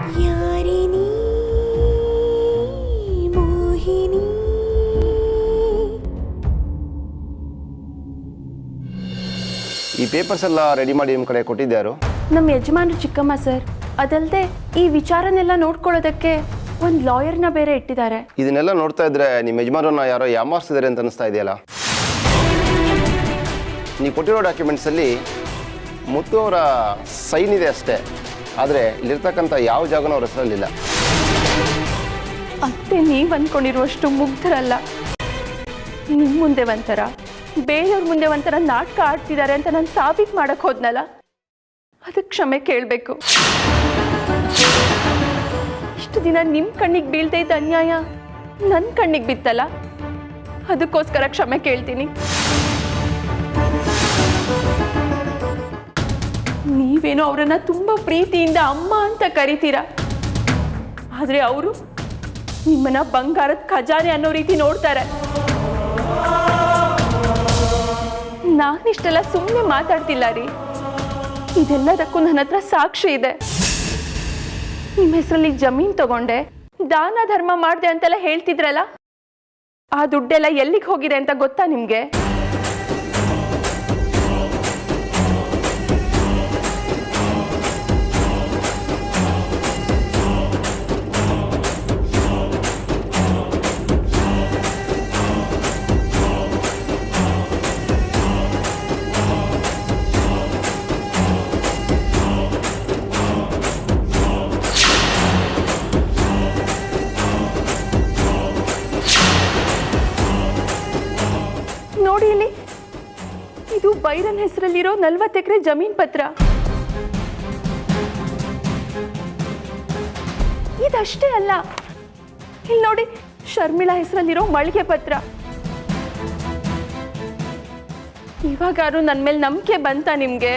ಯಾರಿನಿ ಮೋಹಿನಿ. ಈ ಪೇಪರ್ಸ್ ಎಲ್ಲ ರೆಡಿ ಮಾಡಿ ನಿಮ್ಮ ಕಡೆ ಕೊಟ್ಟಿದ್ಯಾರು? ನಮ್ಮ ಯಜಮಾನ್ರು ಚಿಕ್ಕಮ್ಮ ಸರ್. ಅದಲ್ಲದೆ ಈ ವಿಚಾರನೆಲ್ಲ ನೋಡ್ಕೊಳ್ಳೋದಕ್ಕೆ ಒಂದು ಲಾಯರ್ನ ಬೇರೆ ಇಟ್ಟಿದ್ದಾರೆ. ಇದನ್ನೆಲ್ಲ ನೋಡ್ತಾ ಇದ್ರೆ ನಿಮ್ಮ ಯಜಮಾನರನ್ನ ಯಾರೋ ಯಾಮಾರಿಸಿದ್ದಾರೆ ಅಂತ ಅನಿಸ್ತಾ ಇದೆಯಲ್ಲ. ನೀವು ಕೊಟ್ಟಿರೋ ಡಾಕ್ಯುಮೆಂಟ್ಸಲ್ಲಿ ಮುತ್ತು ಅವರ ಸೈನ್ ಇದೆ ಅಷ್ಟೇ, ಆದರೆ ಇಲ್ಲಿರ್ತಕ್ಕಂಥ ಯಾವ ಜಾಗನೂ ಅವ್ರ ಹೆಸರಲ್ಲಿಲ್ಲ. ಅತ್ತೆ ನೀವು ಅಂದ್ಕೊಂಡಿರುವಷ್ಟು ಮುಗ್ಧರಲ್ಲ. ನಿಮ್ಮ ಮುಂದೆ ಒಂಥರ, ಬೇರೆಯವ್ರ ಮುಂದೆ ಒಂಥರ ನಾಟಕ ಆಡ್ತಿದ್ದಾರೆ ಅಂತ ನಾನು ಸಾಬೀತು ಮಾಡಕ್ಕೆ ಹೋದ್ನಲ್ಲ, ಅದಕ್ಕೆ ಕ್ಷಮೆ ಕೇಳಬೇಕು. ಇಷ್ಟು ದಿನ ನಿಮ್ಮ ಕಣ್ಣಿಗೆ ಬೀಳ್ತಾ ಇದ್ದ ಅನ್ಯಾಯ ನನ್ನ ಕಣ್ಣಿಗೆ ಬಿತ್ತಲ್ಲ, ಅದಕ್ಕೋಸ್ಕರ ಕ್ಷಮೆ ಕೇಳ್ತೀನಿ. ನೀವೇನೋ ಅವರನ್ನ ತುಂಬ ಪ್ರೀತಿಯಿಂದ ಅಮ್ಮ ಅಂತ ಕರಿತೀರ, ಆದರೆ ಅವರು ನಿಮ್ಮನ್ನ ಬಂಗಾರದ ಖಜಾನೆ ಅನ್ನೋ ರೀತಿ ನೋಡ್ತಾರೆ. ನಾನಿಷ್ಟೆಲ್ಲ ಸುಮ್ಮನೆ ಮಾತಾಡ್ತಿಲ್ಲ ರೀ, ಇದೆಲ್ಲದಕ್ಕೂ ನನ್ನ ಹತ್ರ ಸಾಕ್ಷಿ ಇದೆ. ನಿಮ್ಮ ಹೆಸರಲ್ಲಿ ಜಮೀನು ತಗೊಂಡೆ, ದಾನ ಧರ್ಮ ಮಾಡಿದೆ ಅಂತೆಲ್ಲ ಹೇಳ್ತಿದ್ರಲ್ಲ, ಆ ದುಡ್ಡೆಲ್ಲ ಎಲ್ಲಿಗೆ ಹೋಗಿದೆ ಅಂತ ಗೊತ್ತಾ ನಿಮಗೆ? ನೋಡಿ ಇಲ್ಲಿ, ಇದು ಬೈರನ್ ಹೆಸರಲ್ಲಿರೋ 40 ಎಕರೆ ಜಮೀನ್ ಪತ್ರ. ಇದಷ್ಟೇ ಅಲ್ಲ, ಇಲ್ಲಿ ನೋಡಿ ಶರ್ಮಿಳಾ ಹೆಸರಲ್ಲಿರೋ ಮಳಿಗೆ ಪತ್ರ. ಇವಾಗಾರು ನನ್ನ ಮೇಲೆ ನಂಬಿಕೆ ಬಂತ ನಿಮ್ಗೆ?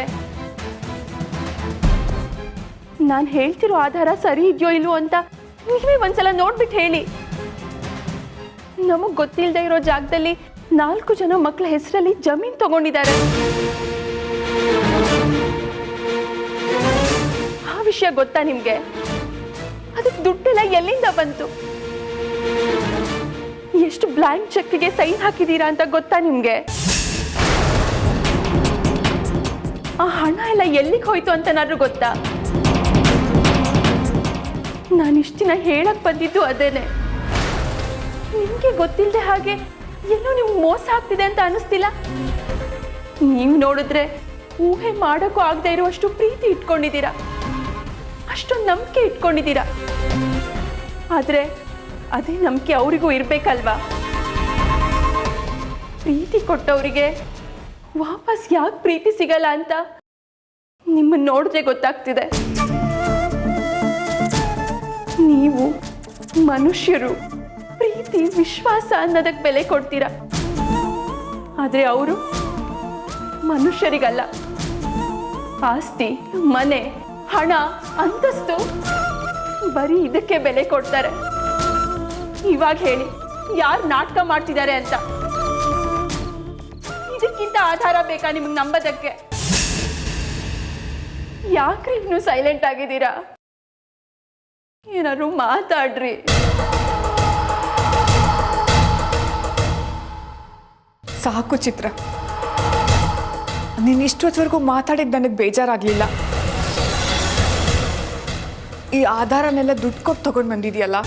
ನಾನು ಹೇಳ್ತಿರೋ ಆಧಾರ ಸರಿ ಇದೆಯೋ ಇಲ್ವೋ ಅಂತ ನೀವೇ ಒಂದ್ಸಲ ನೋಡ್ಬಿಟ್ಟು ಹೇಳಿ. ನಮಗ್ ಗೊತ್ತಿಲ್ಲದೆ ಇರೋ ಜಾಗದಲ್ಲಿ 4 ಜನ ಮಕ್ಕಳ ಹೆಸರಲ್ಲಿ ಜಮೀನು ತಗೊಂಡಿದ್ದಾರೆ. ಆ ವಿಷಯ ಗೊತ್ತಾ ನಿಮ್ಗೆ? ಅದಕ್ಕೆ ದುಡ್ಡೆಲ್ಲ ಎಲ್ಲಿಂದ ಬಂತು? ಎಷ್ಟು ಬ್ಲ್ಯಾಂಕ್ ಚೆಕ್ಗೆ ಸೈನ್ ಹಾಕಿದೀರಾ ಅಂತ ಗೊತ್ತಾ ನಿಮ್ಗೆ? ಆ ಹಣ ಎಲ್ಲ ಎಲ್ಲಿಗೆ ಹೋಯ್ತು ಅಂತನಾದ್ರೂ ಗೊತ್ತಾ? ನಾನಿಷ್ಟು ದಿನ ಹೇಳಕ್ ಬಂದಿದ್ದು ಅದೇನೆ. ನಿಮ್ಗೆ ಗೊತ್ತಿಲ್ಲದೆ ಹಾಗೆ ಎಲ್ಲೋ ನಿಮ್ಗೆ ಮೋಸ ಆಗ್ತಿದೆ ಅಂತ ಅನಿಸ್ತಿಲ್ಲ? ನೀವು ನೋಡಿದ್ರೆ ಊಹೆ ಮಾಡೋಕ್ಕೂ ಆಗದೆ ಇರುವಷ್ಟು ಪ್ರೀತಿ ಇಟ್ಕೊಂಡಿದ್ದೀರಾ, ಅಷ್ಟೊಂದು ನಂಬಿಕೆ ಇಟ್ಕೊಂಡಿದ್ದೀರಾ. ಆದರೆ ಅದೇ ನಂಬಿಕೆ ಅವರಿಗೂ ಇರಬೇಕಲ್ವಾ? ಪ್ರೀತಿ ಕೊಟ್ಟವರಿಗೆ ವಾಪಸ್ ಯಾಕೆ ಪ್ರೀತಿ ಸಿಗಲ್ಲ ಅಂತ ನಿಮ್ಮನ್ನು ನೋಡಿದ್ರೆ ಗೊತ್ತಾಗ್ತಿದೆ. ನೀವು ಮನುಷ್ಯರು ಪ್ರೀತಿ ವಿಶ್ವಾಸ ಅನ್ನೋದಕ್ಕೆ ಬೆಲೆ ಕೊಡ್ತೀರಾ, ಆದರೆ ಅವರು ಮನುಷ್ಯರಿಗಲ್ಲ. ಆಸ್ತಿ, ಮನೆ, ಹಣ, ಅಂತಸ್ತು, ಬರೀ ಇದಕ್ಕೆ ಬೆಲೆ ಕೊಡ್ತಾರೆ. ಇವಾಗ ಹೇಳಿ, ಯಾರು ನಾಟಕ ಮಾಡ್ತಿದ್ದಾರೆ ಅಂತ? ಇದಕ್ಕಿಂತ ಆಧಾರ ಬೇಕಾ ನಿಮಗೆ ನಂಬೋದಕ್ಕೆ? ಯಾಕ್ರಿ ಇನ್ನು ಸೈಲೆಂಟ್ ಆಗಿದ್ದೀರಾ? ಏನಾದ್ರು ಮಾತಾಡ್ರಿ. ಸಾಕು ಚಿತ್ರ, ನೀನು ಇಷ್ಟೊತ್ತವರೆಗೂ ಮಾತಾಡಿದ್ದು ನನಗೆ ಬೇಜಾರಾಗಲಿಲ್ಲ. ಈ ಆಧಾರನೆಲ್ಲ ದುಡ್ಡು ಕೊಟ್ಟು ತಗೊಂಡು ಬಂದಿದೆಯಲ್ಲ,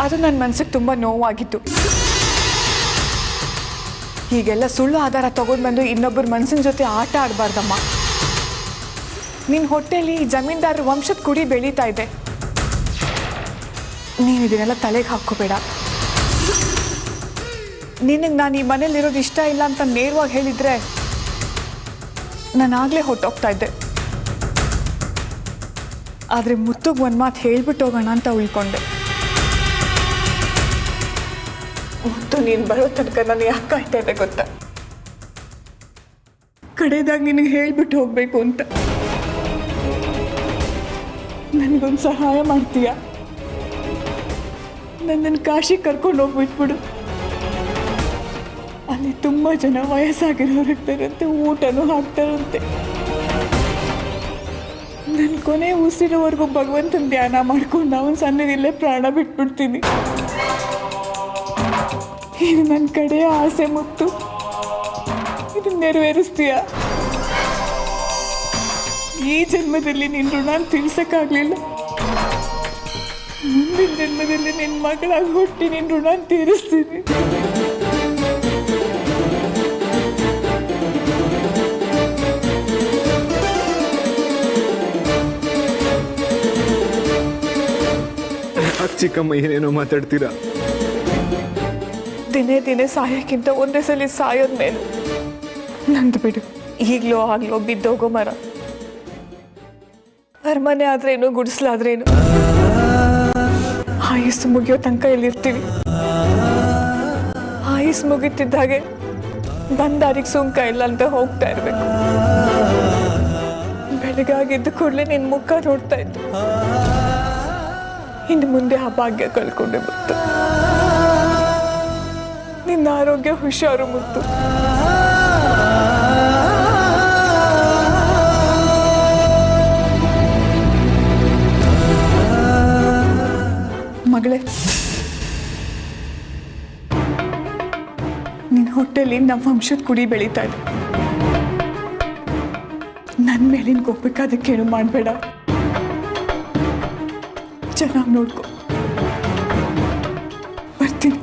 ಅದು ನನ್ನ ಮನಸ್ಸಿಗೆ ತುಂಬ ನೋವಾಗಿತ್ತು. ಹೀಗೆಲ್ಲ ಸುಳ್ಳು ಆಧಾರ ತಗೊಂಡು ಬಂದು ಇನ್ನೊಬ್ಬರ ಮನಸ್ಸಿನ ಜೊತೆ ಆಟ ಆಡಬಾರ್ದಮ್ಮ. ನಿನ್ನ ಹೊಟ್ಟೆಯಲ್ಲಿ ಜಮೀನ್ದಾರರ ವಂಶದ ಕುಡಿ ಬೆಳೀತಾ ಇದೆ. ನೀನು ಇದನ್ನೆಲ್ಲ ತಲೆಗೆ ಹಾಕ್ಕೋಬೇಡ. ನಿನಗೆ ನಾನು ಈ ಮನೇಲಿರೋದು ಇಷ್ಟ ಇಲ್ಲ ಅಂತ ನೇರವಾಗಿ ಹೇಳಿದರೆ ನಾನಾಗಲೇ ಹೊಟ್ಟೋಗ್ತಾ ಇದ್ದೆ. ಆದರೆ ಮುತ್ತುಗೆ ಒಂದು ಮಾತು ಹೇಳ್ಬಿಟ್ಟು ಹೋಗೋಣ ಅಂತ ಉಳ್ಕೊಂಡೆ. ಮುತ್ತು ನೀನು ಬರೋ ತನಕ ನಾನು ಯಾಕೆ ಕಾಯ್ತಾ ಇದ್ದೆ ಗೊತ್ತಾ? ಕಡೆದಾಗ ನಿನಗೆ ಹೇಳ್ಬಿಟ್ಟು ಹೋಗಬೇಕು ಅಂತ. ನನಗೊಂದು ಸಹಾಯ ಮಾಡ್ತೀಯಾ? ನನ್ನನ್ನು ಕಾಶಿಗೆ ಕರ್ಕೊಂಡು ಹೋಗ್ಬಿಟ್ಬಿಡು. ಅಲ್ಲಿ ತುಂಬ ಜನ ವಯಸ್ಸಾಗಿರೋರು ಇರ್ತಾರಂತೆ, ಊಟನೂ ಹಾಕ್ತಾರಂತೆ. ನನ್ನ ಕೊನೆ ಉಸಿರೋವರೆಗೂ ಭಗವಂತನ ಧ್ಯಾನ ಮಾಡ್ಕೊಂಡು ಅವನ ಸಣ್ಣದಿಲ್ಲೇ ಪ್ರಾಣ ಬಿಟ್ಬಿಡ್ತೀನಿ. ಇದು ನನ್ನ ಕಡೆಯ ಆಸೆ ಮುತ್ತು, ಇದು ನೆರವೇರಿಸ್ತೀಯ? ಈ ಜನ್ಮದಲ್ಲಿ ನಿನ್ನ ಋಣ ತೀರ್ಸಕ್ಕಾಗಲಿಲ್ಲ, ಮುಂದಿನ ಜನ್ಮದಲ್ಲಿ ನಿನ್ನ ಮಗಳಾಗಿ ಹುಟ್ಟಿ ನಿನ್ನ ಋಣ ತೀರಿಸ್ತೀನಿ. ಚಿಕ್ಕಮ್ಮ ಏನೇನೋ ಮಾತಾಡ್ತೀರಾ? ದಿನೇ ದಿನೇ ಸಾಯೋಕ್ಕಿಂತ ಒಂದೇ ಸಲ ಸಾಯೋದ್ ಮೇಲೆ ನಂದು ಬಿಡು. ಈಗಲೋ ಆಗ್ಲೋ ಬಿದ್ದೋಗೋ ಮರ, ಅರಮನೆ ಆದ್ರೇನು ಗುಡಿಸ್ಲಾದ್ರೇನು ಆಯುಸ್ಸು ಮುಗಿಯೋ ತನಕ ಇಲ್ಲಿರ್ತೀವಿ. ಆಯುಸ್ ಮುಗಿತಿದ್ದಾಗೆ ಬಂದಾರಿಗೆ ಸುಂಕ ಇಲ್ಲ ಅಂತ ಹೋಗ್ತಾ ಇರ್ಬೇಕು. ಬೆಳಗಾಗಿದ್ದ ಕೂಡಲೇ ನಿನ್ನ ಮುಖ ನೋಡ್ತಾ ಇತ್ತು. ಇನ್ನು ಮುಂದೆ ಆ ಭಾಗ್ಯ ಕಳ್ಕೊಂಡೆ ಮುತ್ತು. ನಿನ್ನ ಆರೋಗ್ಯ ಹುಷಾರು ಮುತ್ತು. ಮಗಳೇ, ನಿನ್ನ ಹೊಟ್ಟೆಲಿ ನಮ್ಮ ವಂಶದ ಕುಡಿ ಬೆಳೀತಾ ಇದೆ. ನನ್ನ ಮೇಲಿನ ಗೊಬ್ಬಕ್ಕಾದಕ್ಕೇನು ಮಾಡಬೇಡ, ಚೆನ್ನಾಗಿ ನೋಡ್ಕೊ. ಬರ್ತೀನಿ.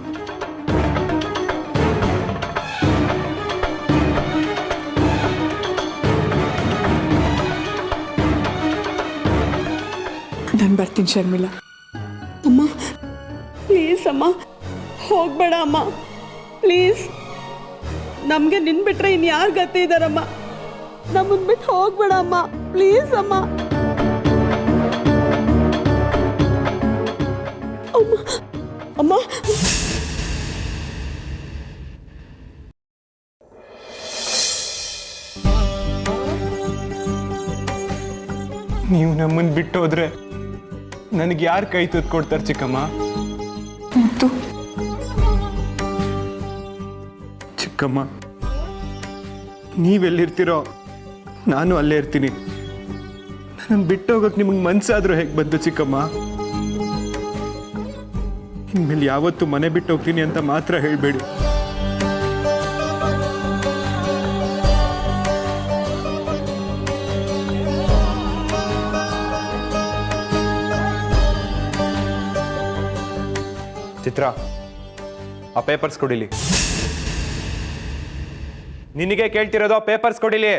ನಾನು ಬರ್ತೀನಿ ಶರ್ಮಿಳಾ. ಅಮ್ಮ ಪ್ಲೀಸ್ ಅಮ್ಮ, ಹೋಗ್ಬೇಡ ಅಮ್ಮ ಪ್ಲೀಸ್. ನಮಗೆ ನಿನ್ ಬಿಟ್ರೆ ಇನ್ಯಾರು ಗತಿ ಇದ್ದಾರಮ್ಮ? ನಮ್ಮನ್ ಬಿಟ್ಟು ಹೋಗ್ಬೇಡ ಅಮ್ಮ ಪ್ಲೀಸ್ ಅಮ್ಮ. ಅಮ್ಮ ಅಮ್ಮ ನೀವು ನಮ್ಮನ್ನು ಬಿಟ್ಟು ಹೋದ್ರೆ ನನಗೆ ಯಾರು ಕೈ ತುತ್ತು ಕೊಡ್ತಾರೆ ಚಿಕ್ಕಮ್ಮ? ಮುತ್ತು, ಚಿಕ್ಕಮ್ಮ, ನೀವೆಲ್ಲಿರ್ತೀರೋ ನಾನು ಅಲ್ಲೇ ಇರ್ತೀನಿ. ನನ್ನ ಬಿಟ್ಟು ಹೋಗಕ್ಕೆ ನಿಮಗೆ ಮನ್ಸಾದ್ರೂ ಹೇಗೆ ಬಂತು ಚಿಕ್ಕಮ್ಮ? ಇನ್ಮೇಲೆ ಯಾವತ್ತೂ ಮನೆ ಬಿಟ್ಟು ಹೋಗ್ತೀನಿ ಅಂತ ಮಾತ್ರ ಹೇಳಬೇಡಿ. ಚಿತ್ರ, ಆ ಪೇಪರ್ಸ್ ಕೊಡಿಲಿ. ನಿನಗೆ ಕೇಳ್ತಿರೋದು, ಆ ಪೇಪರ್ಸ್ ಕೊಡಿಲಿ.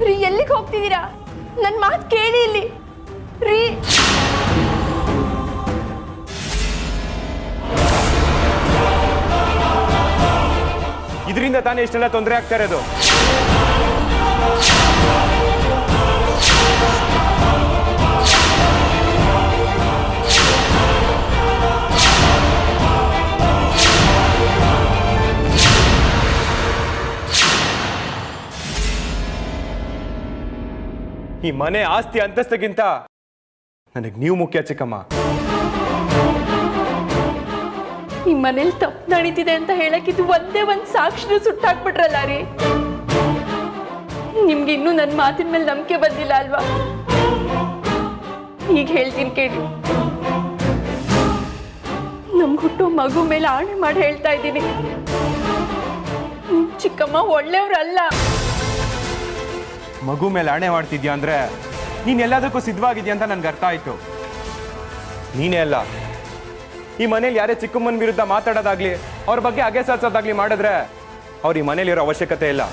ರೀ, ಎಲ್ಲಿಗೆ ಹೋಗ್ತಿದ್ದೀರಾ? ನನ್ನ ಮಾತು ಕೇಳಿ ಇಲ್ಲಿ ರೀ. ಇದರಿಂದ ತಾನೇ ಇಷ್ಟೆಲ್ಲ ತೊಂದರೆ ಆಗ್ತಾ ಇರೋದು. ಈ ಮನೆ ಆಸ್ತಿ ಅಂತಸ್ತಿಗಿಂತ ನನಗೆ ನೀವು ಮುಖ್ಯ ಚಿಕ್ಕಮ್ಮ. ಈ ಮನೇಲಿ ತಪ್ಪು ನಡೀತಿದೆ ಅಂತ ಹೇಳಕ್ಕಿದ್ದು ಒಂದೇ ಒಂದು ಸಾಕ್ಷಿನೂ ಸುಟ್ಟಾಕ್ಬಿಟ್ರಲ್ಲ ರೀ. ನಿಮ್ಗೆ ಇನ್ನೂ ನನ್ನ ಮಾತಿನ ಮೇಲೆ ನಂಬಿಕೆ ಬಂದಿಲ್ಲ ಅಲ್ವಾ? ಈಗ ಹೇಳ್ತೀನಿ ಕೇಳಿ. ನಮ್ಗೆ ಹುಟ್ಟೋ ಮಗು ಮೇಲೆ ಆಣೆ ಮಾಡಿ ಹೇಳ್ತಾ ಇದ್ದೀನಿ, ನಿಮ್ ಚಿಕ್ಕಮ್ಮ ಒಳ್ಳೆಯವ್ರಲ್ಲ. ಮಗು ಮೇಲೆ ಆಣೆ ಮಾಡ್ತಿದ್ಯಾ ಅಂದ್ರೆ ನೀನ್ ಎಲ್ಲದಕ್ಕೂ ಸಿದ್ಧವಾಗಿದ್ಯಾ ಅಂತ ನನ್ಗೆ ಅರ್ಥ ಆಯ್ತು. ನೀನೇ ಅಲ್ಲ, ಈ ಮನೇಲಿ ಯಾರೇ ಚಿಕ್ಕಮ್ಮನ ವಿರುದ್ಧ ಮಾತಾಡೋದಾಗ್ಲಿ, ಅವ್ರ ಬಗ್ಗೆ ಅಗೆ ಸಾಲ್ಸೋದಾಗ್ಲಿ ಮಾಡಿದ್ರೆ ಅವ್ರು ಈ ಮನೇಲಿರೋ ಅವಶ್ಯಕತೆ ಇಲ್ಲ.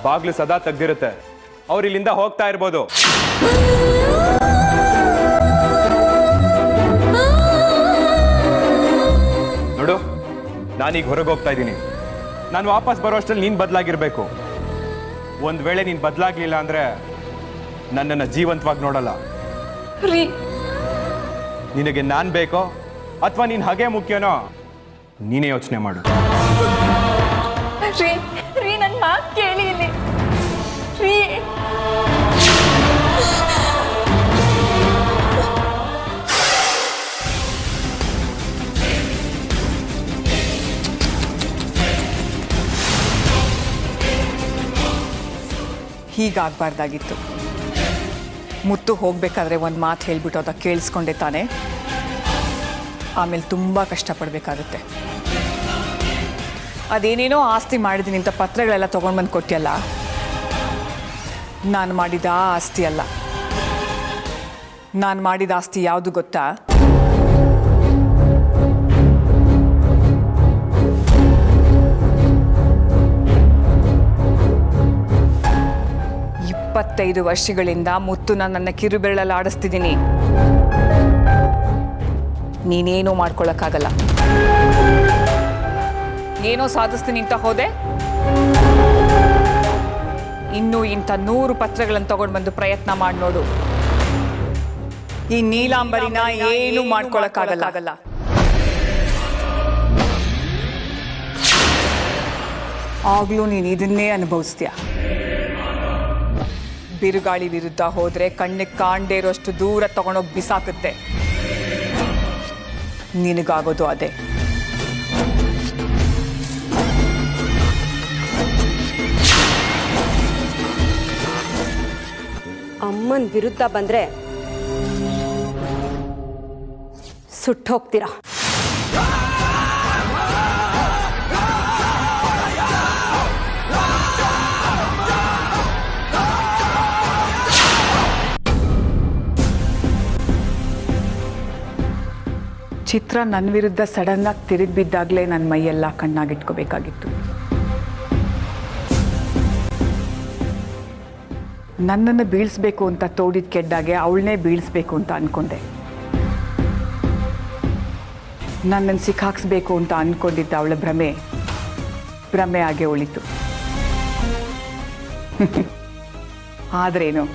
ಬಾಗ್ಲು ಸದಾ ತೆಗ್ದಿರುತ್ತೆ, ಅವ್ರು ಇಲ್ಲಿಂದ ಹೋಗ್ತಾ ಇರ್ಬೋದು. ನೋಡು, ನಾನೀಗ ಹೊರಗೆ ಹೋಗ್ತಾ ಇದ್ದೀನಿ. ನಾನು ವಾಪಸ್ ಬರೋ ಅಷ್ಟರಲ್ಲಿ ನೀನು ಬದಲಾಗಿರ್ಬೇಕು. ಒಂದ್ ವೇಳೆ ನೀನು ಬದಲಾಗ್ಲಿಲ್ಲ ಅಂದ್ರೆ ನನ್ನನ್ನು ಜೀವಂತವಾಗಿ ನೋಡಲ್ಲ. ನಿನಗೆ ನಾನ್ ಬೇಕೋ ಅಥವಾ ನೀನ್ ಹಾಗೆ ಮುಖ್ಯನೋ ನೀನೇ ಯೋಚನೆ ಮಾಡು. ನನ್ನ ಮಾತು ಕೇಳಿ ಇಲ್ಲಿ ರೀ. ಹೀಗಾಗಬಾರ್ದಾಗಿತ್ತು. ಮುತ್ತು ಹೋಗಬೇಕಾದ್ರೆ ಒಂದು ಮಾತು ಹೇಳಿಬಿಟ್ಟು ಅದ ಕೇಳಿಸ್ಕೊಂಡೆ ತಾನೆ, ಆಮೇಲೆ ತುಂಬ ಕಷ್ಟಪಡಬೇಕಾಗುತ್ತೆ. ಅದೇನೇನೋ ಆಸ್ತಿ ಮಾಡಿದ್ದೀನಿ ಅಂತ ಪತ್ರಗಳೆಲ್ಲ ತೊಗೊಂಡು ಬಂದು ಕೊಟ್ಟಿಯಲ್ಲ, ನಾನು ಮಾಡಿದ ಆಸ್ತಿ ಅಲ್ಲ. ನಾನು ಮಾಡಿದ ಆಸ್ತಿ ಯಾವುದು ಗೊತ್ತಾ? ಇಪ್ಪತ್ತೈದು ವರ್ಷಗಳಿಂದ ಮುತ್ತುನ ನನ್ನ ಕಿರುಬೆರಳಲ್ಲಿ ಆಡಿಸ್ತಿದ್ದೀನಿ. ನೀನೇನೂ ಮಾಡ್ಕೊಳಕ್ಕಾಗಲ್ಲ. ಏನೋ ಸಾಧಿಸ್ತೀನಿ ಅಂತ ಹೋದೆ, ಇನ್ನೂ ಇಂಥ 100 ಪತ್ರಗಳನ್ನು ತಗೊಂಡು ಬಂದು ಪ್ರಯತ್ನ ಮಾಡಿ ನೋಡು. ಈ ನೀಲಾಂಬರಿನ ಏನೂ ಮಾಡ್ಕೊಳಕ್ಕಾಗಲ್ಲ. ಆಗ್ಲೂ ನೀನು ಇದನ್ನೇ ಅನುಭವಿಸ್ತೀಯ. ಬಿರುಗಾಳಿ ವಿರುದ್ಧ ಹೋದ್ರೆ ಕಣ್ಣಿಗೆ ಕಾಣದೇ ಇರೋಷ್ಟು ದೂರ ತಗೊಂಡೋಗಿ ಬಿಸಾಕುತ್ತೆ. ನಿನಗಾಗೋದು ಅದೇ. ಅಮ್ಮನ ವಿರುದ್ಧ ಬಂದ್ರೆ ಸುಟ್ಟೋಗ್ತೀರಾ. ಚಿತ್ರ ನನ್ನ ವಿರುದ್ಧ ಸಡನ್ನಾಗಿ ತಿರುಗಿ ಬಿದ್ದಾಗಲೇ ನನ್ನ ಮೈಯೆಲ್ಲ ಕಣ್ಣಾಗಿಟ್ಕೋಬೇಕಾಗಿತ್ತು. ನನ್ನನ್ನು ಬೀಳಿಸ್ಬೇಕು ಅಂತ ತೋಡಿದ ಕೆಡ್ಡಾಗೆ ಅವಳನ್ನೇ ಬೀಳಿಸ್ಬೇಕು ಅಂತ ಅಂದ್ಕೊಂಡೆ. ನನ್ನನ್ನು ಸಿಕ್ಕಾಕ್ಸ್ಬೇಕು ಅಂತ ಅಂದ್ಕೊಂಡಿದ್ದ ಅವಳ ಭ್ರಮೆ ಆಗೇ ಉಳಿತು. ಆದ್ರೇನು,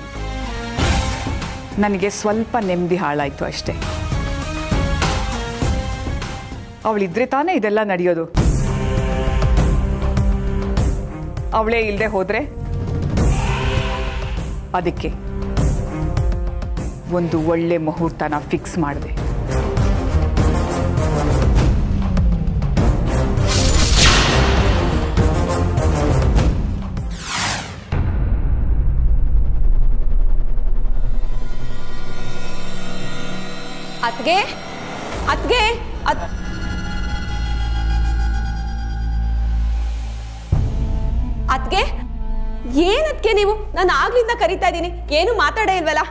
ನನಗೆ ಸ್ವಲ್ಪ ನೆಮ್ಮದಿ ಹಾಳಾಯಿತು ಅಷ್ಟೇ. ಅವಳಿದ್ರೆ ತಾನೇ ಇದೆಲ್ಲ ನಡೆಯೋದು. ಅವಳೇ ಇಲ್ಲದೆ ಹೋದ್ರೆ, ಅದಕ್ಕೆ ಒಂದು ಒಳ್ಳೆ ಮುಹೂರ್ತನ ಫಿಕ್ಸ್ ಮಾಡಿದೆ. ಅತ್ಗೆ ಅತ್ಗೆ ಅತ್ಗೆ ಏನತ್ಗೆ ನೀವು? ನಾನು ಆಗ್ಲಿಂದ ಕರಿತಾ ಇದ್ದೀನಿ, ಏನು ಮಾತಾಡೇ ಇಲ್ವಲ್ಲ.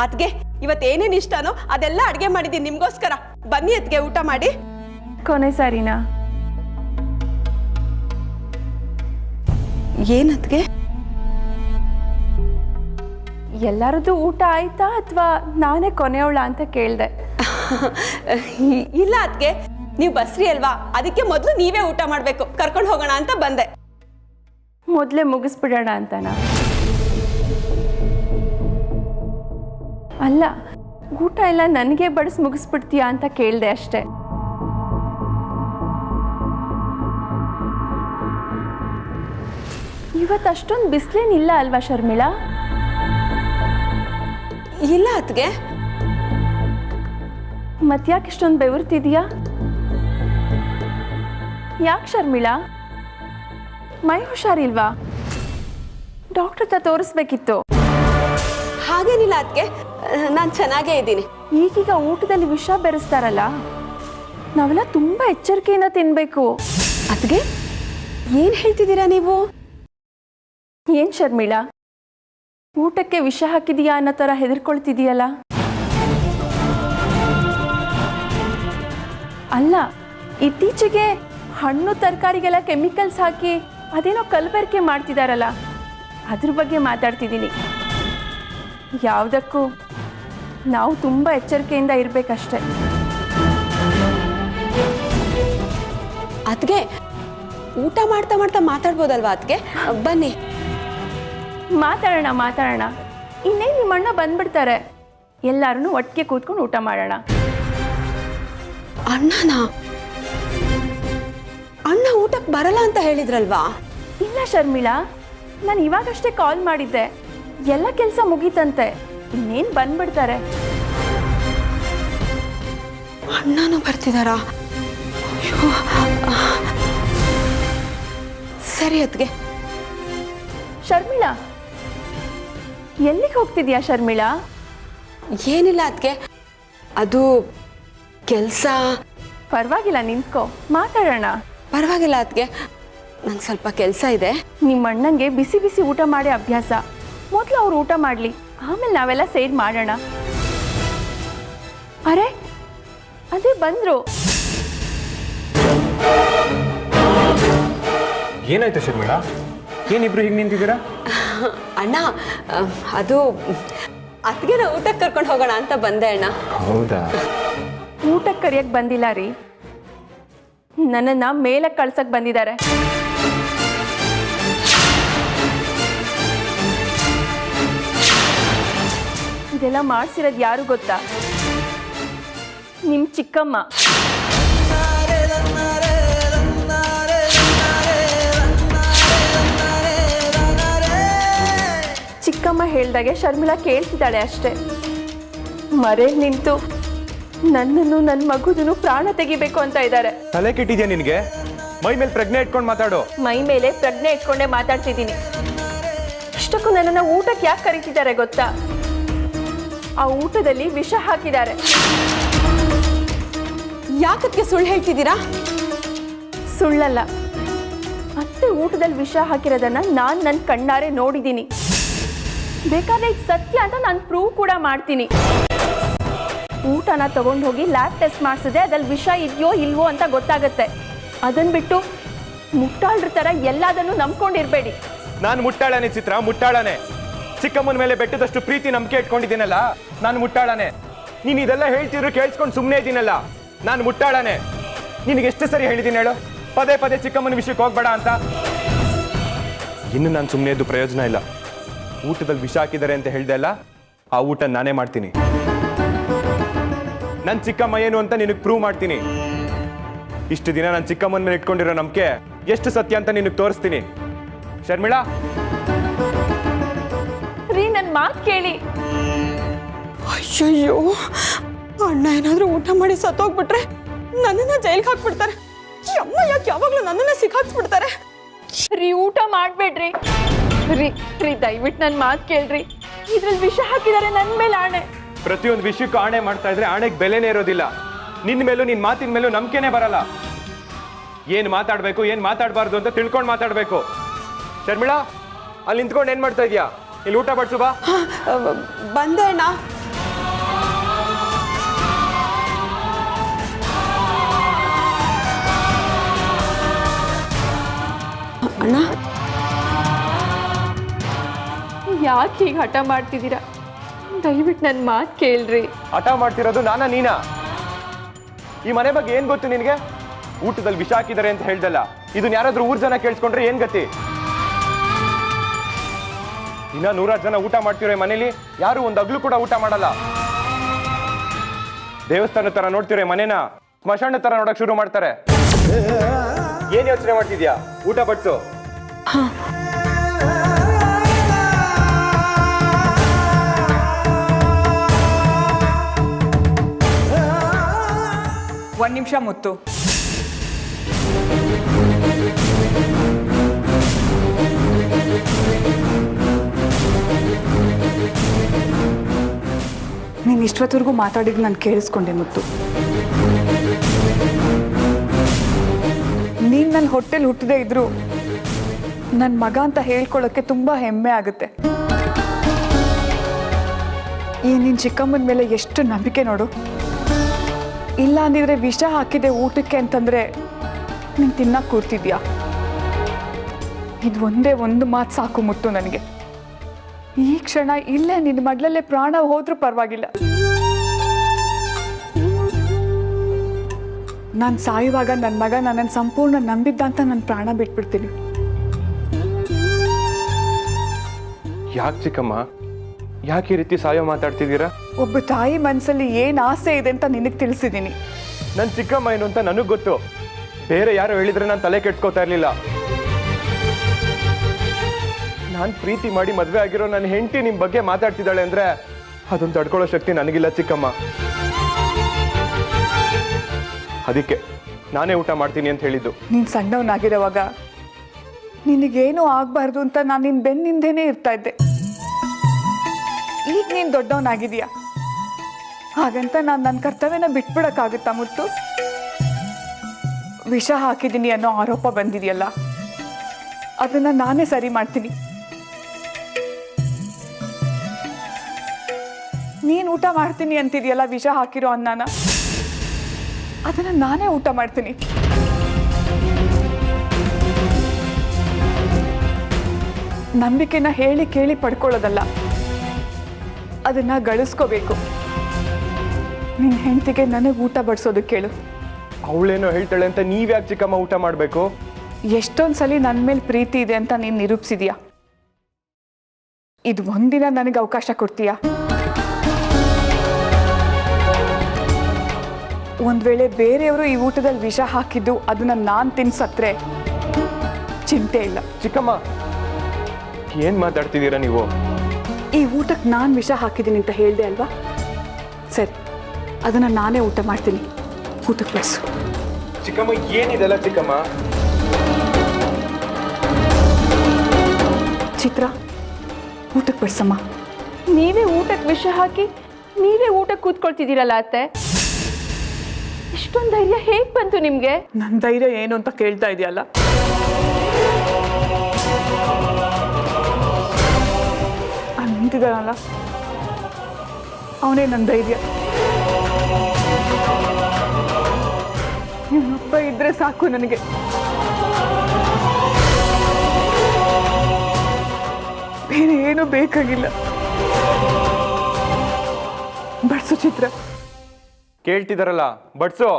ಅತ್ಗೆ ಇವತ್ತೇನೇನು ಇಷ್ಟನೋ ಅದೆಲ್ಲ ಅಡ್ಗೆ ಮಾಡಿದ್ದೀನಿ ನಿಮ್ಗೋಸ್ಕರ. ಬನ್ನಿ ಅತ್ಗೆ, ಊಟ ಮಾಡಿ. ಕೊನೆ ಸಾರಿನಾ? ಏನತ್ಗೆ? ಎಲ್ಲರದ್ದು ಊಟ ಆಯ್ತಾ ಅಥವಾ ನಾನೇ ಕೊನೆಯವಳ ಅಂತ ಕೇಳಿದೆ. ಇಲ್ಲ ಅತ್ಗೆ, ನೀವು ಬಸ್ರಿ ಅಲ್ವಾ, ಅದಕ್ಕೆ ಮೊದಲು ನೀವೇ ಊಟ ಮಾಡಬೇಕು, ಕರ್ಕೊಂಡು ಹೋಗೋಣ ಅಂತ ಬಂದೆ. ಮೊದಲೇ ಮುಗಿಸ್ಬಿಡೋಣ ಅಂತನಾ? ಅಲ್ಲ, ಊಟ ಎಲ್ಲ ನನಗೆ ಬಡಿಸಿ ಮುಗಿಸ್ಬಿಡ್ತೀಯಾ ಅಂತ ಕೇಳಿದೆ ಅಷ್ಟೆ. ಇವತ್ತು ಅಷ್ಟೊಂದು ಬಿಸಿಲೇನಿಲ್ಲ ಅಲ್ವಾ ಶರ್ಮಿಳಾ? ಇಲ್ಲ ಅತ್ಗೆ. ಮತ್ಯಾಕೆ ಇಷ್ಟೊಂದು ಬೆವರ್ತಿದೀಯಾ? ಯಾಕೆ ಶರ್ಮಿಳಾ, ಮೈ ಹುಷಾರಿಲ್ವಾ? ಡಾಕ್ಟರ್ ಹತ್ರ ತೋರಿಸ್ಬೇಕಿತ್ತು. ಹಾಗೇನಿಲ್ಲ ಅತ್ಗೆ, ನಾನು ಚೆನ್ನಾಗೇ ಇದ್ದೀನಿ. ಈಗೀಗ ಊಟದಲ್ಲಿ ವಿಷ ಬೆರೆಸ್ತಾರಲ್ಲ, ನಾವೆಲ್ಲ ತುಂಬ ಎಚ್ಚರಿಕೆಯಿಂದ ತಿನ್ನಬೇಕು. ಅತ್ಗೆ ಏನು ಹೇಳ್ತಿದ್ದೀರಾ ನೀವು? ಏನು ಶರ್ಮಿಳಾ, ಊಟಕ್ಕೆ ವಿಷ ಹಾಕಿದೀಯಾ ಅನ್ನೋ ಥರ ಹೆದರ್ಕೊಳ್ತಿದೀಯಲ್ಲ? ಅಲ್ಲ, ಇತ್ತೀಚೆಗೆ ಹಣ್ಣು ತರಕಾರಿಗೆಲ್ಲ ಕೆಮಿಕಲ್ಸ್ ಹಾಕಿ ಅದೇನೋ ಕಲಬೆರಕೆ ಮಾಡ್ತಿದಾರಲ್ಲ, ಅದ್ರ ಬಗ್ಗೆ ಮಾತಾಡ್ತಿದ್ದೀನಿ. ಯಾವುದಕ್ಕೂ ನಾವು ತುಂಬ ಎಚ್ಚರಿಕೆಯಿಂದ ಇರಬೇಕಷ್ಟೆ. ಅತ್ಗೆ ಊಟ ಮಾಡ್ತಾ ಮಾಡ್ತಾ ಮಾತಾಡ್ಬೋದಲ್ವಾ ಅತ್ಗೆ? ಬನ್ನಿ ಮಾತಾಡೋಣ. ಇನ್ನೇನು ನಿಮ್ಮ ಅಣ್ಣ ಬಂದ್ಬಿಡ್ತಾರೆ, ಎಲ್ಲರೂ ಒಟ್ಟಿಗೆ ಕೂತ್ಕೊಂಡು ಊಟ ಮಾಡೋಣ. ಅಣ್ಣನಾ? ಅಣ್ಣ ಊಟಕ್ಕೆ ಬರಲ್ಲ ಅಂತ ಹೇಳಿದ್ರಲ್ವಾ? ಇಲ್ಲ ಶರ್ಮಿಳಾ, ನಾನು ಇವಾಗಷ್ಟೇ ಕಾಲ್ ಮಾಡಿದ್ದೆ, ಎಲ್ಲ ಕೆಲಸ ಮುಗೀತಂತೆ, ಇನ್ನೇನು ಬಂದ್ಬಿಡ್ತಾರೆ. ಅಣ್ಣನೂ ಬರ್ತಿದಾರಾ? ಸರಿ ಅತ್ಗೆ. ಶರ್ಮಿಳಾ, ಎಲ್ಲಿಗೆ ಹೋಗ್ತಿದ್ಯಾ ಶರ್ಮಿಳಾ? ಏನಿಲ್ಲ ಅದಕ್ಕೆ, ಅದು ಕೆಲಸ. ಪರವಾಗಿಲ್ಲ, ನಿಂತ್ಕೋ, ಮಾತಾಡೋಣ. ಪರವಾಗಿಲ್ಲ ಅದಕ್ಕೆ, ನಂಗೆ ಸ್ವಲ್ಪ ಕೆಲಸ ಇದೆ. ನಿಮ್ಮ ಅಣ್ಣಂಗೆ ಬಿಸಿ ಬಿಸಿ ಊಟ ಮಾಡಿ ಅಭ್ಯಾಸ. ಮೊದಲು ಅವ್ರು ಊಟ ಮಾಡಲಿ, ಆಮೇಲೆ ನಾವೆಲ್ಲ ಸೇರಿ ಮಾಡೋಣ. ಅರೆ, ಅದೇ ಬಂದ್ರು. ಏನಾಯ್ತು ಶರ್ಮಿಳಾ? ಏನಿಬ್ರು ಹೀಗೆ ನಿಂತಿದ್ದೀರಾ? ಅಣ್ಣ, ಅದು ಅದಕ್ಕೆ ನಾವು ಊಟಕ್ಕೆ ಕರ್ಕೊಂಡು ಹೋಗೋಣ ಅಂತ ಬಂದೆ ಅಣ್ಣ. ಹೌದಾ? ಊಟಕ್ಕೆ ಕರಿಯಕ್ಕೆ ಬಂದಿಲ್ಲ ರೀ, ನನ್ನನ್ನು ಮೇಲಕ್ಕೆ ಕಳ್ಸಕ್ಕೆ ಬಂದಿದ್ದಾರೆ. ಇದೆಲ್ಲ ಮಾಡಿಸಿರೋದು ಯಾರು ಗೊತ್ತಾ? ನಿಮ್ಮ ಚಿಕ್ಕಮ್ಮ. ಚಿಕ್ಕಮ್ಮ ಹೇಳ್ದಾಗೆ ಶರ್ಮಿಳಾ ಕೇಳ್ತಿದ್ದಾಳೆ ಅಷ್ಟೇ. ಮರೇಲಿ ನಿಂತು ನನ್ನನ್ನು ನನ್ನ ಮಗುದನ್ನು ಪ್ರಾಣ ತೆಗಿಬೇಕು ಅಂತ ಇದ್ದಾರೆ. ತಲೆ ಕೆಟ್ಟಿದ್ಯಾ ನಿನಗೆ? ಮೈ ಮೇಲೆ ಪ್ರಜ್ಞೆ ಇಟ್ಕೊಂಡು ಮಾತಾಡು. ಮೈ ಮೇಲೆ ಪ್ರಜ್ಞೆ ಇಟ್ಕೊಂಡೇ ಮಾತಾಡ್ತಿದ್ದೀನಿ. ಇಷ್ಟಕ್ಕೂ ನನ್ನನ್ನು ಊಟಕ್ಕೆ ಯಾಕೆ ಕರೀತಿದ್ದಾರೆ ಗೊತ್ತಾ? ಆ ಊಟದಲ್ಲಿ ವಿಷ ಹಾಕಿದ್ದಾರೆ. ಯಾಕಕ್ಕೆ ಸುಳ್ಳು ಹೇಳ್ತಿದ್ದೀರಾ? ಸುಳ್ಳಲ್ಲ, ಅತ್ತೆ ಊಟದಲ್ಲಿ ವಿಷ ಹಾಕಿರೋದನ್ನ ನಾನು ನನ್ನ ಕಣ್ಣಾರೆ ನೋಡಿದ್ದೀನಿ. ಬೇಕಾದ್ರೆ ಈಗ ಸತ್ಯ ಅಂತ ನಾನು ಪ್ರೂವ್ ಕೂಡ ಮಾಡ್ತೀನಿ. ಊಟನ ತಗೊಂಡು ಹೋಗಿ ಲ್ಯಾಬ್ ಟೆಸ್ಟ್ ಮಾಡಿಸಿದೆ, ಅದ್ರಲ್ಲಿ ವಿಷ ಇದೆಯೋ ಇಲ್ವೋ ಅಂತ ಗೊತ್ತಾಗುತ್ತೆ. ಅದನ್ನ ಬಿಟ್ಟು ಮುಟ್ಟಾಳ್ರ ಥರ ಎಲ್ಲದನ್ನು ನಂಬ್ಕೊಂಡಿರ್ಬೇಡಿ. ನಾನು ಮುಟ್ಟಾಳನೆ ಚಿತ್ರ, ಮುಟ್ಟಾಳನೆ. ಚಿಕ್ಕಮ್ಮನ ಮೇಲೆ ಬೆಟ್ಟದಷ್ಟು ಪ್ರೀತಿ ನಂಬಿಕೆ ಇಟ್ಕೊಂಡಿದ್ದೀನಲ್ಲ, ನಾನು ಮುಟ್ಟಾಳನೆ. ನೀನು ಇದೆಲ್ಲ ಹೇಳ್ತಿದ್ರು ಕೇಳಿಸ್ಕೊಂಡು ಸುಮ್ಮನೆ ಇದ್ದೀನಲ್ಲ, ನಾನು ಮುಟ್ಟಾಳನೆ. ನಿನಗೆ ಎಷ್ಟು ಸರಿ ಹೇಳಿದ್ದೀನಿ ಹೇಳು, ಪದೇ ಪದೇ ಚಿಕ್ಕಮ್ಮನ ವಿಷಯಕ್ಕೆ ಹೋಗ್ಬೇಡ ಅಂತ. ಇನ್ನು ನಾನು ಸುಮ್ಮನೆ ಇದ್ದು ಪ್ರಯೋಜನ ಇಲ್ಲ. ಊಟದಲ್ಲಿ ವಿಷ ಹಾಕಿದ್ದಾರೆ ಅಂತ ಹೇಳ್ದೆ ಅಲ್ಲ, ಆ ಊಟ ನಾನೇ ಮಾಡ್ತೀನಿ. ನನ್ನ ಚಿಕ್ಕಮ್ಮ ಏನು ಅಂತ ನಿನಗೆ ಪ್ರೂವ್ ಮಾಡ್ತೀನಿ. ಇಷ್ಟು ದಿನ ನನ್ನ ಚಿಕ್ಕಮ್ಮನ ಮೇಲೆ ಇಟ್ಕೊಂಡಿರೋ ನಂಬಿಕೆ ಎಷ್ಟು ಸತ್ಯ ಅಂತ ನಿನಗೆ ತೋರಿಸ್ತೀನಿ. ಶರ್ಮಿಳಾ, ರೀ, ನನ್ನ ಮಾತು ಕೇಳಿ. ಅಯ್ಯಯ್ಯೋ, ಅಣ್ಣ ಏನಾದರೂ ಊಟ ಮಾಡಿ ಸತ್ತೋಗ್ಬಿಟ್ರೆ ನನ್ನನ್ನು ಜೈಲ್ಗೆ ಹಾಕ್ಬಿಡ್ತಾರೆ. ಈ ಅಮ್ಮ ಯಾಕೆ ಯಾವಾಗಲೂ ನನ್ನನ್ನು ಸಿಕ್ಕಾಕ್ಸ್ಬಿಡ್ತಾರೆ? ರೀ, ಊಟ ಮಾಡಬೇಡ್ರಿ. ರೀ ರೀ, ದಯವಿಟ್ಟು ನನ್ನ ಮಾತು ಕೇಳ್ರಿ. ಇದ್ರಲ್ಲಿ ವಿಷ ಹಾಕಿದ್ದಾರೆ, ನನ್ನ ಮೇಲೆ ಆಣೆ. ಪ್ರತಿಯೊಂದು ವಿಷಯಕ್ಕೂ ಆಣೆ ಮಾಡ್ತಾ ಇದ್ರೆ ಆಣೆಗೆ ಬೆಲೆನೇ ಇರೋದಿಲ್ಲ. ನಿನ್ನ ಮೇಲೂ ನಿನ್ನ ಮಾತಿನ ಮೇಲೂ ನಂಬಿಕೆನೇ ಬರಲ್ಲ. ಏನು ಮಾತಾಡಬೇಕು, ಏನು ಮಾತಾಡಬಾರ್ದು ಅಂತ ತಿಳ್ಕೊಂಡು ಮಾತಾಡಬೇಕು. ಶರ್ಮಿಳಾ, ಅಲ್ಲಿ ನಿಂತ್ಕೊಂಡು ಏನು ಮಾಡ್ತಾ ಇದೀಯಾ? ಇಲ್ಲಿ ಊಟ ಬಡ್ಸು ಬಾ. ಬಂದೆ ಅಣ್ಣ. ಅಣ್ಣ, ಯಾಕೆ ಹೀಗೆ ಹಠ ಮಾಡ್ತಿದ್ದೀರಾ? ದಯವಿಟ್ಟು ನನ್ನ ಮಾತು ಕೇಳ್ರಿ. ಹಠ ಮಾಡ್ತಿರೋದು ನಾನಾ ನೀನಾ? ಈ ಮನೆ ಬಗ್ಗೆ ಏನು ಗೊತ್ತು ನಿನಗೆ? ಊಟದಲ್ಲಿ ವಿಷ ಹಾಕಿದ್ದಾರೆ ಅಂತ ಹೇಳ್ದಲ್ಲ, ಇದನ್ನ ಯಾರಾದ್ರೂ ಊರ್ ಜನ ಕೇಳಿಸ್ಕೊಂಡ್ರೆ ಏನ್ ಗತಿ? ಇನ್ನ 100 ಜನ ಊಟ ಮಾಡ್ತಿರೋ ಮನೇಲಿ ಯಾರು ಒಂದು ಅಗ್ಲು ಕೂಡ ಊಟ ಮಾಡಲ್ಲ. ದೇವಸ್ಥಾನ ತರ ನೋಡ್ತಿರೋ ಮನೇನ ಸ್ಮಶಾನ ತರ ನೋಡಕ್ ಶುರು ಮಾಡ್ತಾರೆ. ಏನ್ ಯೋಚನೆ ಮಾಡ್ತಿದ್ಯಾ? ಊಟ ಬಡ್ಸು. ಒಂದು ನಿಮಿಷ ಮುತ್ತು. ನೀನು ಇಷ್ಟೊತ್ತವರೆಗೂ ಮಾತಾಡಿದ್ದು ನಾನು ಕೇಳಿಸ್ಕೊಂಡೆ ಮುತ್ತು. ನೀನು ನನ್ನ ಹೊಟ್ಟೆಲಿ ಹುಟ್ಟದೇ ಇದ್ರು ನನ್ನ ಮಗ ಅಂತ ಹೇಳ್ಕೊಳ್ಳೋಕ್ಕೆ ತುಂಬ ಹೆಮ್ಮೆ ಆಗುತ್ತೆ. ಈ ನಿನ್ನ ಚಿಕ್ಕಮ್ಮನ ಮೇಲೆ ಎಷ್ಟು ನಂಬಿಕೆ ನೋಡು. ಇಲ್ಲ ಅಂದಿದ್ರೆ ವಿಷ ಹಾಕಿದೆ ಊಟಕ್ಕೆ ಅಂತಂದ್ರೆ ನೀನು ತಿನ್ನಕ್ಕೆ ಕೂರ್ತಿದ್ಯಾ? ಇದು ಒಂದೇ ಒಂದು ಮಾತು ಸಾಕು ಮುತ್ತು ನನಗೆ. ಈ ಕ್ಷಣ ಇಲ್ಲೇ ನಿನ್ನ ಮಡ್ಲಲ್ಲೇ ಪ್ರಾಣ ಹೋದ್ರೂ ಪರವಾಗಿಲ್ಲ. ನಾನು ಸಾಯುವಾಗ ನನ್ನ ಮಗ ನನ್ನನ್ನು ಸಂಪೂರ್ಣ ನಂಬಿದ್ದ ಅಂತ ನಾನು ಪ್ರಾಣ ಬಿಟ್ಬಿಡ್ತೀನಿ. ಯಾಕೆ ಚಿಕ್ಕಮ್ಮ, ಯಾಕೆ ಈ ರೀತಿ ಸಾಯೋ ಮಾತಾಡ್ತಿದ್ದೀರಾ? ಒಬ್ಬ ತಾಯಿ ಮನಸ್ಸಲ್ಲಿ ಏನು ಆಸೆ ಇದೆ ಅಂತ ನಿನಗೆ ತಿಳಿಸಿದ್ದೀನಿ. ನನ್ನ ಚಿಕ್ಕಮ್ಮ ಏನು ಅಂತ ನನಗೆ ಗೊತ್ತು. ಬೇರೆ ಯಾರು ಹೇಳಿದ್ರೆ ನಾನು ತಲೆ ಕೆಡ್ಸ್ಕೋತಾ ಇರಲಿಲ್ಲ. ನಾನು ಪ್ರೀತಿ ಮಾಡಿ ಮದುವೆ ಆಗಿರೋ ನನ್ನ ಹೆಂಡತಿ ನಿಮ್ಮ ಬಗ್ಗೆ ಮಾತಾಡ್ತಿದ್ದಾಳೆ ಅಂದ್ರೆ ಅದನ್ನು ತಡ್ಕೊಳ್ಳೋ ಶಕ್ತಿ ನನಗಿಲ್ಲ ಚಿಕ್ಕಮ್ಮ. ಅದಕ್ಕೆ ನಾನೇ ಊಟ ಮಾಡ್ತೀನಿ ಅಂತ ಹೇಳಿದ್ದು. ನೀನು ಸಣ್ಣವನಾಗಿರೋವಾಗ ನಿನಗೇನು ಆಗಬಾರ್ದು ಅಂತ ನಾನು ನಿನ್ನ ಬೆನ್ನಿಂದೇನೆ ಇರ್ತಾ ಇದ್ದೆ. ಈಗ ನೀನು ದೊಡ್ಡವನಾಗಿದೀಯ, ಹಾಗಂತ ನಾನು ನನ್ನ ಕರ್ತವ್ಯನ ಬಿಟ್ಬಿಡಕ್ಕಾಗುತ್ತಾ ಮುತ್ತು? ವಿಷ ಹಾಕಿದ್ದೀನಿ ಅನ್ನೋ ಆರೋಪ ಬಂದಿದೆಯಲ್ಲ, ಅದನ್ನ ನಾನೇ ಸರಿ ಮಾಡ್ತೀನಿ. ನೀನು ಊಟ ಮಾಡ್ತೀನಿ ಅಂತಿದೆಯಲ್ಲ ವಿಷ ಹಾಕಿರೋ ಅನ್ನನ, ಅದನ್ನ ನಾನೇ ಊಟ ಮಾಡ್ತೀನಿ. ನಂಬಿಕೆನ ಹೇಳಿ ಕೇಳಿ ಪಡ್ಕೊಳ್ಳೋದಲ್ಲ, ಅದನ್ನ ಗಳಿಸ್ಕೋಬೇಕು. ನಿನ್ನ ಹೆಂಡತಿಗೆ ನನಗೆ ಊಟ ಬಡಿಸೋದಕ್ಕೆ ಕೇಳು. ಅವಳೇನೋ ಹೇಳ್ತಾಳೆ ಅಂತ ನೀವ್ಯಾಕೆ ಚಿಕ್ಕಮ್ಮ ಊಟ ಮಾಡಬೇಕು? ಎಷ್ಟೊಂದು ಸಲ ನನ್ನ ಮೇಲೆ ಪ್ರೀತಿ ಇದೆ ಅಂತ ನೀನು ನಿರೂಪಿಸಿದೀಯಾ. ಇದು ಒಂದಿನ ನನಗೆ ಅವಕಾಶ ಕೊಡ್ತೀಯಾ? ಒಂದು ವೇಳೆ ಬೇರೆಯವರು ಈ ಊಟದಲ್ಲಿ ವಿಷ ಹಾಕಿದ್ದು ಅದನ್ನ ನಾನು ತಿನ್ಸತ್ರೆ ಚಿಂತೆ ಇಲ್ಲ. ಚಿಕ್ಕಮ್ಮ, ಏನ್ ಮಾತಾಡ್ತಿದ್ದೀರಾ ನೀವು? ಈ ಊಟಕ್ಕೆ ನಾನು ವಿಷ ಹಾಕಿದ್ದೀನಿ ಅಂತ ಹೇಳ್ದೆ ಅಲ್ವಾ? ಸರಿ, ಅದನ್ನ ನಾನೇ ಊಟ ಮಾಡ್ತೀನಿ. ಊಟಕ್ಕೆ ಬಡಿಸು. ಚಿಕ್ಕಮ್ಮ, ಏನಿದೆಲ್ಲ ಚಿಕ್ಕಮ್ಮ? ಚಿತ್ರ, ಊಟಕ್ಕೆ ಬಡಿಸಮ್ಮ. ನೀವೇ ಊಟಕ್ಕೆ ವಿಷ ಹಾಕಿ ನೀವೇ ಊಟಕ್ಕೆ ಕೂತ್ಕೊಳ್ತಿದ್ದೀರಲ್ಲ ಅತ್ತೆ, ಇಷ್ಟೊಂದು ಧೈರ್ಯ ಹೇಗೆ ಬಂತು ನಿಮಗೆ? ನನ್ನ ಧೈರ್ಯ ಏನು ಅಂತ ಕೇಳ್ತಾ ಇದೆಯಲ್ಲ. ನಿಂತಿದ್ದಾನಲ್ಲ, ಅವನೇ ನನ್ನ ಧೈರ್ಯ. ಇವನೊಬ್ಬ ಇದ್ರೆ ಸಾಕು ನನಗೆ. ಬೇರೆ ಏನು ಬೇಕಾಗಿಲ್ಲ. ಬಡ್ಸು ಚಿತ್ರ. ಕೇಳ್ತಿದಾರಲ್ಲ, ಬಡ್ಸು.